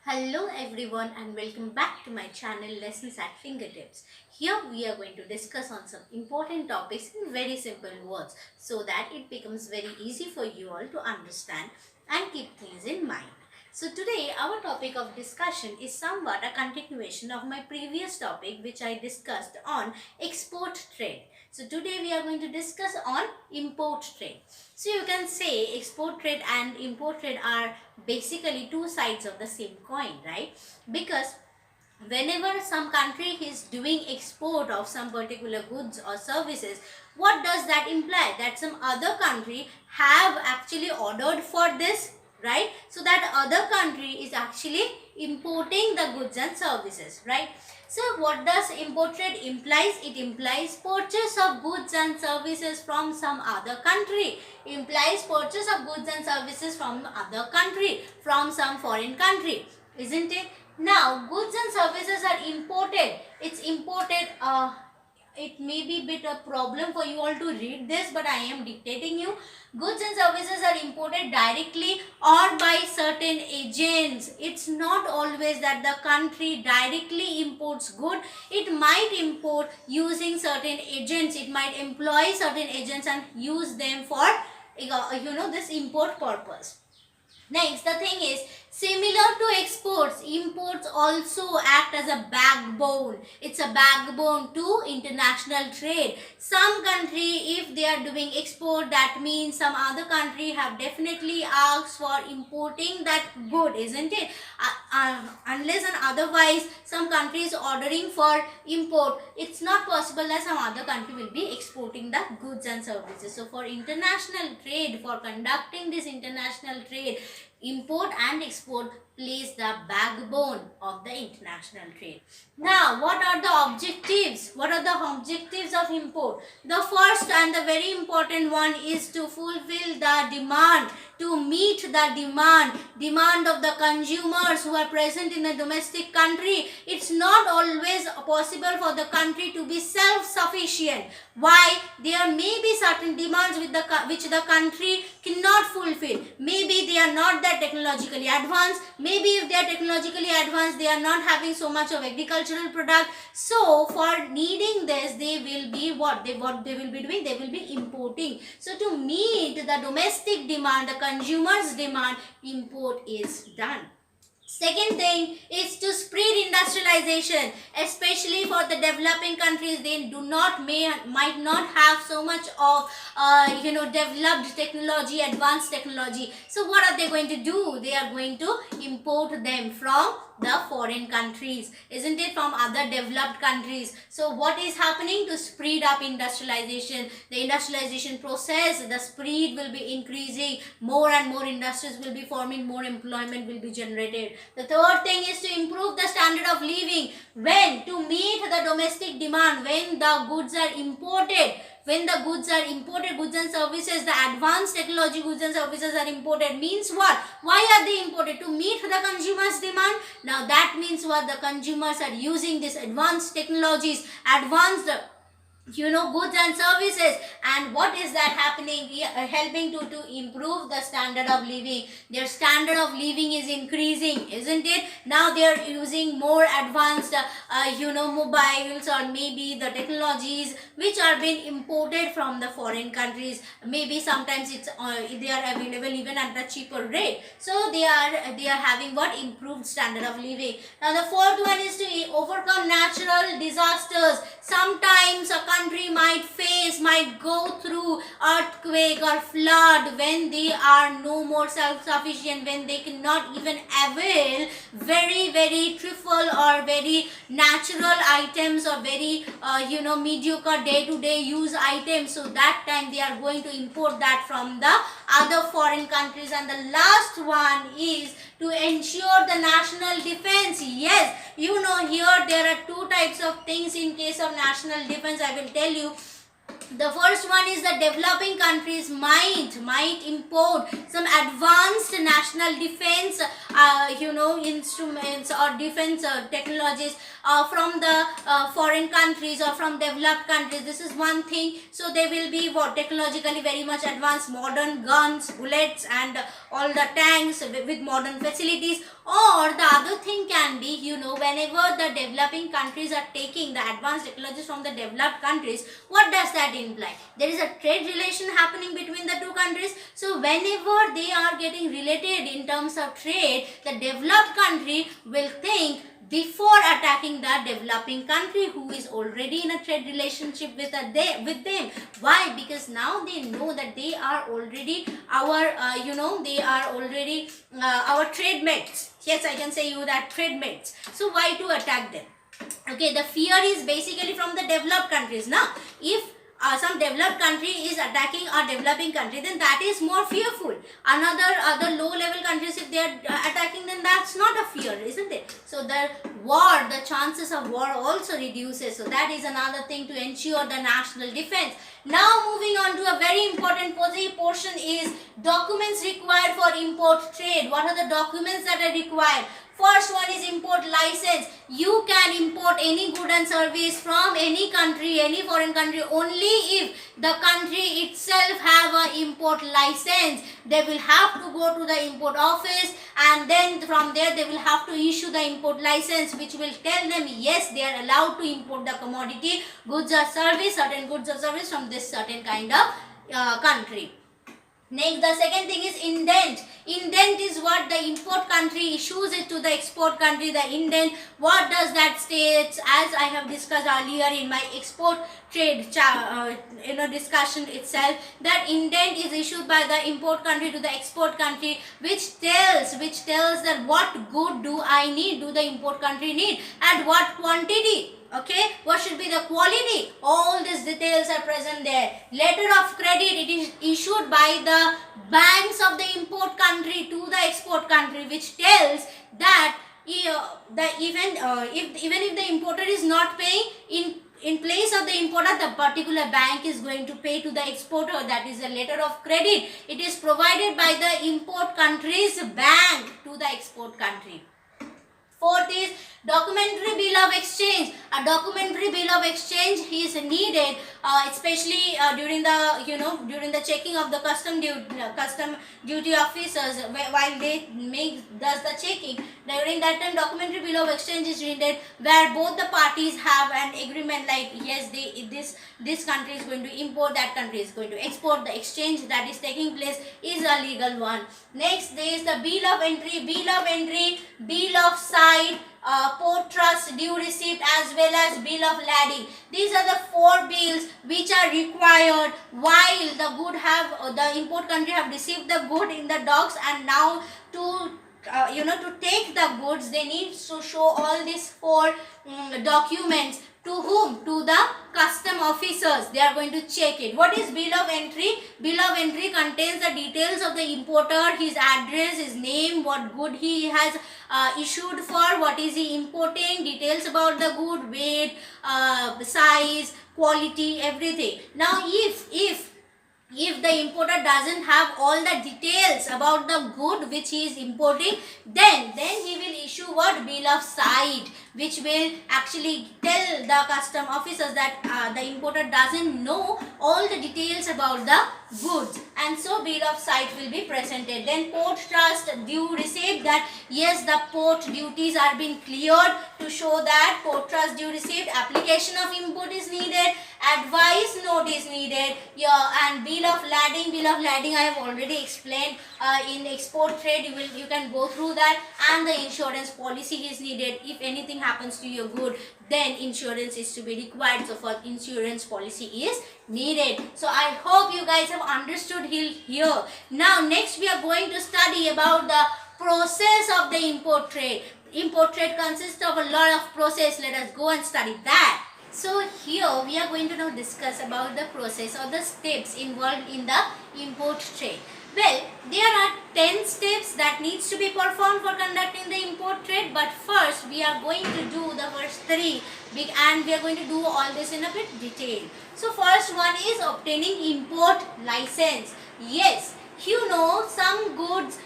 Hello everyone and welcome back to my channel Lessons at Fingertips. Here we are going to discuss on some important topics in very simple words so that it becomes very easy for you all to understand and keep things in mind. So today our topic of discussion is somewhat a continuation of my previous topic which I discussed on export trade. So today we are going to discuss on import trade. So you can say export trade and import trade are basically two sides of the same coin, right? Because whenever some country is doing export of some particular goods or services, what does that imply? That some other country have actually ordered for this, right? So that other country is actually importing the goods and services, right? So what does import trade implies? It implies purchase of goods and services from some other country. Implies purchase of goods and services from other country, from some foreign country, isn't it? Now goods and services are imported. It's imported. It may be a bit a problem for you all to read this, but I am dictating you. Goods and services are imported directly or by certain agents. It's not always that the country directly imports good. It might import using certain agents. It might employ certain agents and use them for this import purpose. Next, the thing is, similar to exports, imports also act as a backbone. It's a backbone to international trade. Some country, if they are doing export, that means some other country have definitely asked for importing that good, isn't it? Unless and otherwise, some country is ordering for import, it's not possible that some other country will be exporting the goods and services. So, for international trade, for conducting this international trade, import and export plays the backbone of the international trade. Now, what are the objectives? What are the objectives of import? The first and the very important one is to fulfill the demand, to meet the demand of the consumers who are present in a domestic country. It's not always possible for the country to be self-sufficient. Why? There may be certain demands which the country cannot fulfill. Maybe they are not that technologically advanced. Maybe if they are technologically advanced, they are not having so much of agricultural product. So for needing this, they will be what they will be doing? They will be importing. So to meet the domestic demand, the consumer's demand, import is done. Second thing is to spread industrialization, especially for the developing countries. They might not have so much of developed technology, advanced technology. So what are they going to do? They are going to import them from the foreign countries, isn't it? From other developed countries. So what is happening to speed up industrialization? The industrialization process, the speed will be increasing. More and more industries will be forming. More employment will be generated. The third thing is to improve the standard of living. When? To meet the domestic demand. When the goods are imported. When the goods are imported, goods and services, the advanced technology goods and services are imported. Means what? Why are they imported? To meet the consumer's demand. Now that means what? The consumers are using these advanced technologies, advanced goods and services, and what is that happening? We are helping to improve the standard of living. Their standard of living is increasing, isn't it? Now they are using more advanced mobiles, or maybe the technologies which are being imported from the foreign countries. Maybe sometimes they are available even at the cheaper rate. So they are having what? Improved standard of living. Now the fourth one is to overcome natural disasters. Sometimes a country might go through earthquake or flood when they are no more self-sufficient, when they cannot even avail very trivial or very natural items, or very mediocre day-to-day use items. So that time they are going to import that from the other foreign countries. And the last one is to ensure the national defense. Yes, here there are two types of things in case of national defense. I will tell you. The first one is the developing countries might import some advanced national defense instruments or defense technologies from the foreign countries or from developed countries. This is one thing. So they will be technologically very much advanced, modern guns, bullets, and all the tanks with modern facilities. Or the other thing can be, whenever the developing countries are taking the advanced technologies from the developed countries, what does that imply? There is a trade relation happening between the two countries. So whenever they are getting related in terms of trade, the developed country will think before attacking the developing country who is already in a trade relationship with them. Why? Because now they know that they are already our trade mates. Yes, I can say you that trade mates. So why to attack them? Okay, the fear is basically from the developed countries. Now, if some developed country is attacking a developing country, then that is more fearful. Other low level countries, if they are attacking, then that's not a fear, isn't it? So the chances of war also reduces. So that is another thing to ensure the national defense. Now moving on to a very important portion is documents required for import trade. What are the documents that are required? First one is import license. You can import any good and service from any country, any foreign country, only if the country itself have a import license. They will have to go to the import office, and then from there they will have to issue the import license, which will tell them yes, they are allowed to import the commodity, goods or service, certain goods or service from this certain kind of country. Next, the second thing is indent. Indent is what the import country issues it to the export country. The indent, what does that state? As I have discussed earlier in my export trade discussion itself, that indent is issued by the import country to the export country, which tells that what good do I need, do the import country need, and what quantity. Okay, what should be the quality? All these details are present there. Letter of credit, it is issued by the banks of the import country to the export country, which tells that even if the importer is not paying, in place of the importer, the particular bank is going to pay to the exporter. That is a letter of credit. It is provided by the import country's bank to the export country. Fourth is documentary bill of exchange. A documentary bill of exchange is needed, especially during the checking of the custom duty officers while they does the checking. During that time, documentary bill of exchange is needed, where both the parties have an agreement like yes, this country is going to import, that country is going to export. The exchange that is taking place is a legal one. Next, there is the bill of entry, bill of sale, port trust, due receipt, as well as bill of lading. These are the 4 bills which are required while the import country have received the good in the docks, and now to take the goods, they need to show all these 4 documents. To whom? To the custom officers. They are going to check it. What is bill of entry? Bill of entry contains the details of the importer, his address, his name, what good he has issued for, what is he importing, details about the good, weight, size, quality, everything. Now if the importer doesn't have all the details about the good which he is importing, then he will issue what? Bill of sale, which will actually tell the custom officers that the importer doesn't know all the details about the goods, and so bill of sale will be presented. Then port trust, due receipt, that yes, the port duties are being cleared, to show that port trust due receipt, application of import is needed, advice note is needed, and bill of lading I have already explained in export trade. You can go through that, and the insurance policy is needed. If anything happens to your good, then insurance is to be required. So for insurance policy is needed. So I hope you guys have understood here. Now next we are going to study about the process of the import trade. Import trade consists of a lot of process. Let us go and study that. So here we are going to now discuss about the process or the steps involved in the import trade. Well, there are 10 steps that needs to be performed for conducting the import trade, but first we are going to do the first 3 and we are going to do all this in a bit detail. So first one is obtaining import license. Yes, some goods,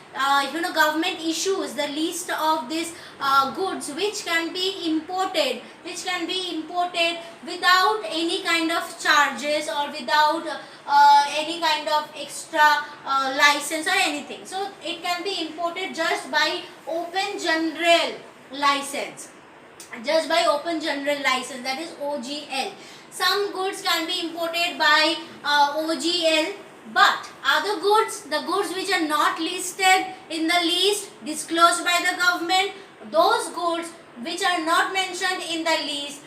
government issues the list of these goods which can be imported without any kind of charges or without any kind of extra license or anything. So it can be imported just by open general license, just by open general license, that is OGL. Some goods can be imported by OGL, but other goods, the goods which are not listed in the list disclosed by the government, those goods which are not mentioned in the list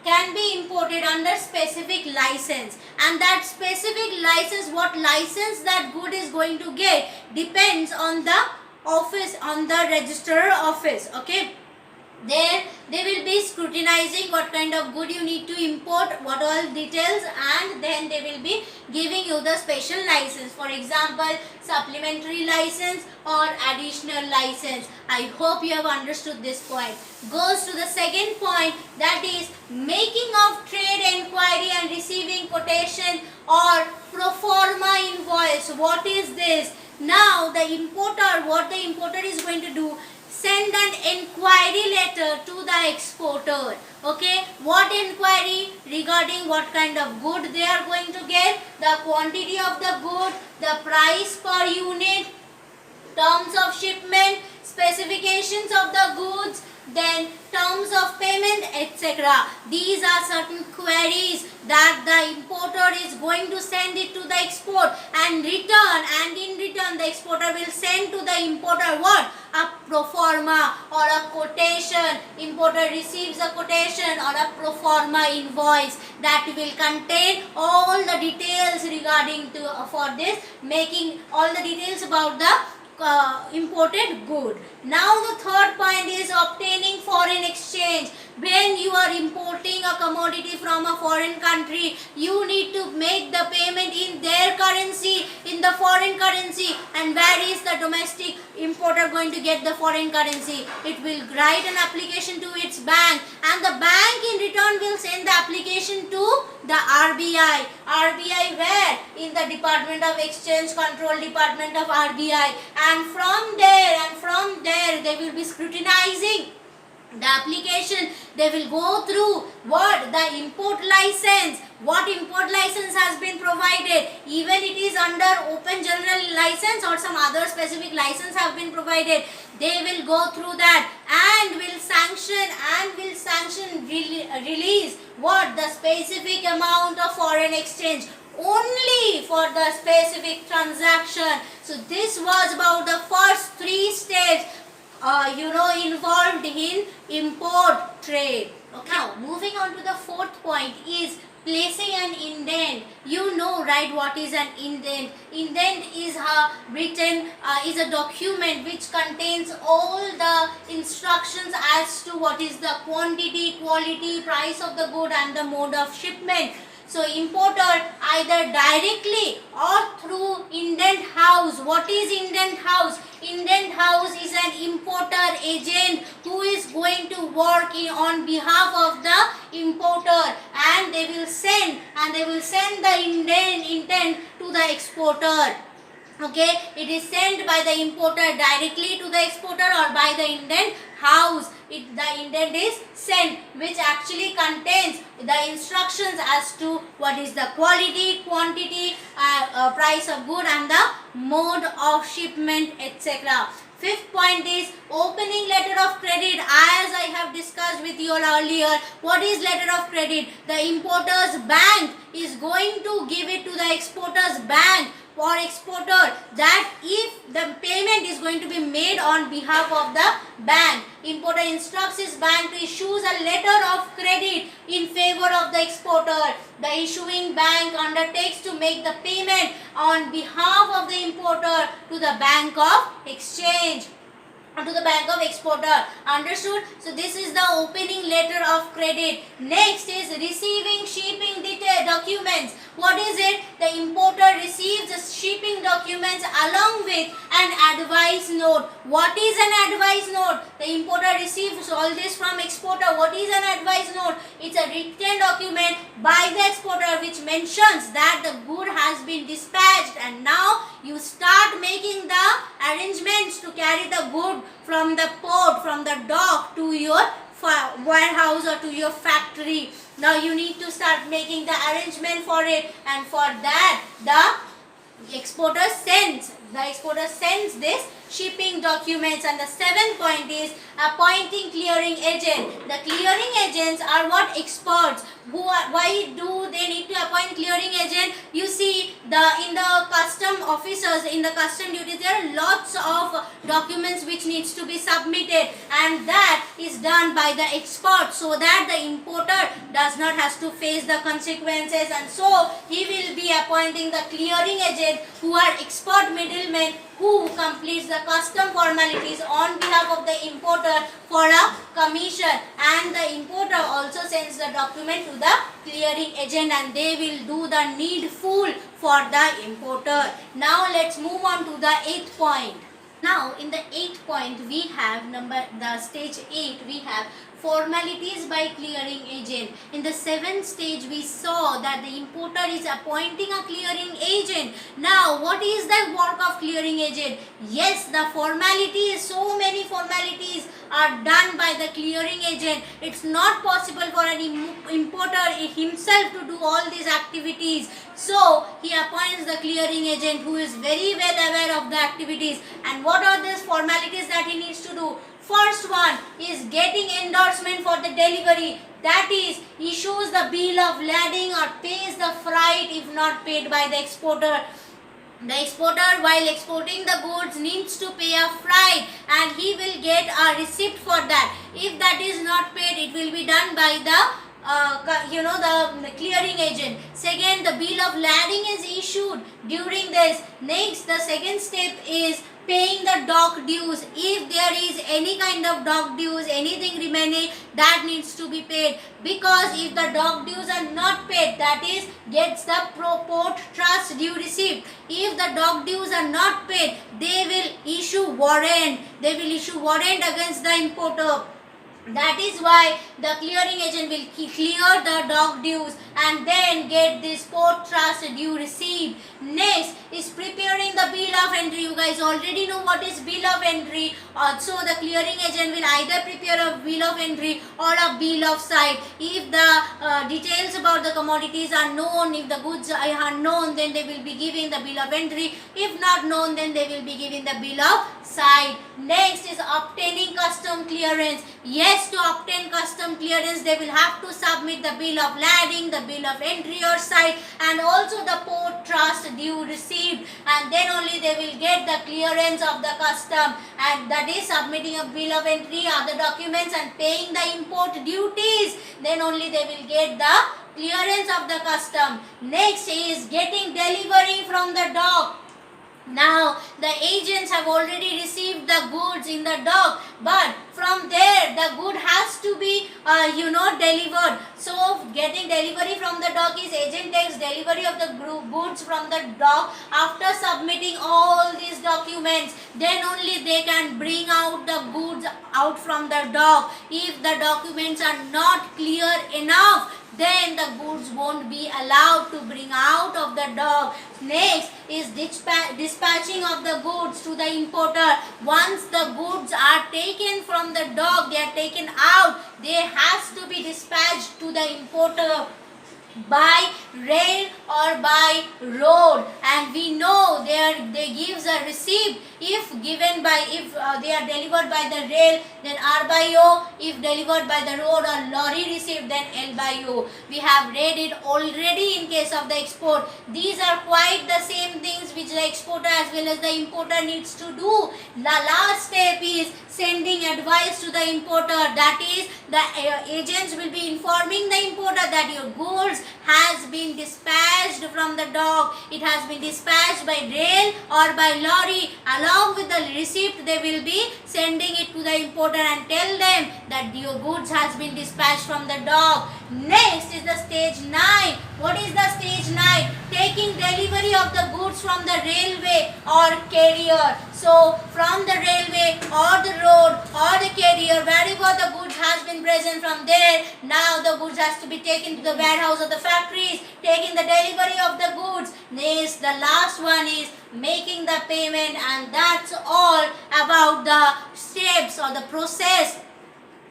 can be imported under specific license, and that specific license, what license that good is going to get, depends on the office, on the registrar office. Okay, there they will be scrutinizing what kind of good you need to import, what all details, and then they will be giving you the special license, for example supplementary license or additional license. I hope you have understood this point. Goes to the second point, that is making of trade enquiry and receiving quotation or pro forma invoice. What is this? Now the importer, what the importer is going to do, send an enquiry letter to the exporter. Okay, what enquiry? Regarding what kind of good they are going to get, the quantity of the good, the price per unit, terms of shipment, specifications of the goods, then terms of payment, etc. These are certain queries that the importer is going to send it to the export, and in return the exporter will send to the importer what? A pro forma or a quotation. Importer receives a quotation or a pro forma invoice that will contain all the details regarding to for this, making all the details about the imported good. Now the third point is obtaining foreign exchange. When you are importing a commodity from a foreign country, you need to make the payment in their currency, in the foreign currency. And where is the domestic importer going to get the foreign currency? It will write an application to its bank, and the bank in return will send the application to the RBI. RBI where? In the Department of Exchange Control Department of RBI. And from there they will be scrutinizing the application. They will go through what? The import license. What import license has been provided, even it is under open general license or some other specific license have been provided. They will go through that and will sanction release what? The specific amount of foreign exchange only for the specific transaction. So this was about the first three steps involved in import trade. Okay. Now moving on to the fourth point is placing an indent. You know, right, what is an indent? Indent is is a document which contains all the instructions as to what is the quantity, quality, price of the good and the mode of shipment. So importer either directly or through indent house. What is indent house? Indent house is an importer agent who is going to work on behalf of the importer, and they will send the indent to the exporter. Okay, it is sent by the importer directly to the exporter or by the indent house. The indent is sent, which actually contains the instructions as to what is the quality, quantity, price of good and the mode of shipment, etc. Fifth point is opening letter of credit. As I have discussed with you all earlier, what is letter of credit? The importer's bank is going to give it to the exporter's bank for exporter, that if the payment is going to be made on behalf of the bank, importer instructs his bank to issue a letter of credit in favor of the exporter. The issuing bank undertakes to make the payment on behalf of the importer to the bank of exchange, to the bank of exporter. Understood? So this is the opening letter of credit. Next is receiving shipping detail documents. What is it? The importer receives the shipping documents along with an advice note. What is an advice note? The importer receives all this from exporter. What is an advice note? It's a written document by the exporter which mentions that the good has been dispatched, and now you start making the arrangements to carry the good from the port, from the dock to your warehouse or to your factory. Now you need to start making the arrangement for it, and for that the exporter sends the exporter sends this shipping documents. And the seventh point is appointing clearing agent. The clearing agents are what? Experts. Why do they need to appoint clearing agent? You see, in the custom officers, in the custom duties, there are lots of documents which needs to be submitted, and that is done by the expert, so that the importer does not have to face the consequences. And so he will be appointing the clearing agent, who are expert middlemen who completes the custom formalities on behalf of the importer for a commission, and the importer also sends the document to the clearing agent, and they will do the needful for the importer. Now let's move on to the 8th point. Now in the 8th point we have the stage 8, we have formalities by clearing agent. In the 7th stage we saw that the importer is appointing a clearing agent. Now what is the work of clearing agent? Yes, the formalities, so many formalities are done by the clearing agent. It's not possible for an importer himself to do all these activities. So he appoints the clearing agent who is very well aware of the activities. And what are these formalities that he needs to do? First one is getting endorsement for the delivery. That is, issues the bill of lading or pays the freight if not paid by the exporter. The exporter, while exporting the goods, needs to pay a freight, and he will get a receipt for that. If that is not paid, it will be done by the clearing agent. Second, the bill of lading is issued during this. Next, the second step is paying the dock dues. If there is any kind of dock dues, anything remaining, that needs to be paid, because if the dock dues are not paid, that is, gets the port trust due receipt. If the dock dues are not paid, they will issue warrant. They will issue warrant against the importer. That is why the clearing agent will clear the dock dues and then get this port trust due receipt. Next is preparing the bill of entry. You guys already know what is bill of entry. So the clearing agent will either prepare a bill of entry or a bill of sale. If the details about the commodities are known, if the goods are known, then they will be giving the bill of entry. If not known, then they will be giving the bill of sale. Next is obtaining custom clearance. Yes, to obtain custom clearance, they will have to submit the bill of lading, the bill of entry or site, and also the port trust due receipt, and then only they will get the clearance of the custom, and that is submitting a bill of entry, other documents, and paying the import duties. Then only they will get the clearance of the custom. Next is getting delivery from the dock. Now the agents have already received the goods in the dock, but from there the good has to be delivered. So getting delivery from the dock is agent takes delivery of the goods from the dock. After submitting all these documents, then only they can bring out the goods out from the dock. If the documents are not clear enough, then the goods won't be allowed to bring out of the dock. Next is dispatching of the goods to the importer. Once the goods are taken from the dock, they are taken out, they has to be dispatched to the importer by rail or by road, and we know they gives a receipt. If they are delivered by the rail, then R by O. If delivered by the road or lorry receipt, then L by O. We have read it already in case of the export. These are quite the same things which the exporter as well as the importer needs to do. The last step is sending advice to the importer. That is, the agents will be informing the importer that your goods has been dispatched from the dock. It has been dispatched by rail or by lorry. Along with the receipt, they will be sending it to the importer and tell them that your goods has been dispatched from the dock. Next is the stage 9. What is the stage 9? Taking delivery of the goods from the railway or carrier. So from the railway or the road or the carrier, wherever the goods has been present, from there, now the goods has to be taken to the warehouse or the factories, taking the delivery of the goods. Next, the last one is making the payment, and that's all about the steps or the process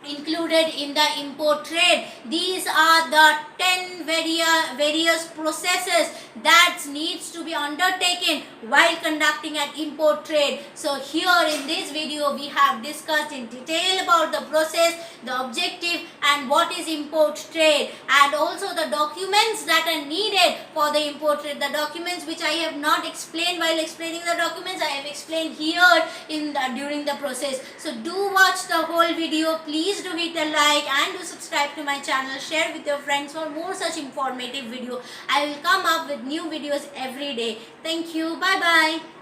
included in the import trade. These are the 10 various processes that needs to be undertaken while conducting an import trade. So here in this video we have discussed in detail about the process, the objective, and what is import trade, and also the documents that are needed for the import trade. The documents which I have not explained while explaining the documents, I have explained here during the process. So do watch the whole video. Please do hit a like and do subscribe to my channel. Share with your friends for more such informative video. I will come up with new videos every day. Thank you. Bye bye.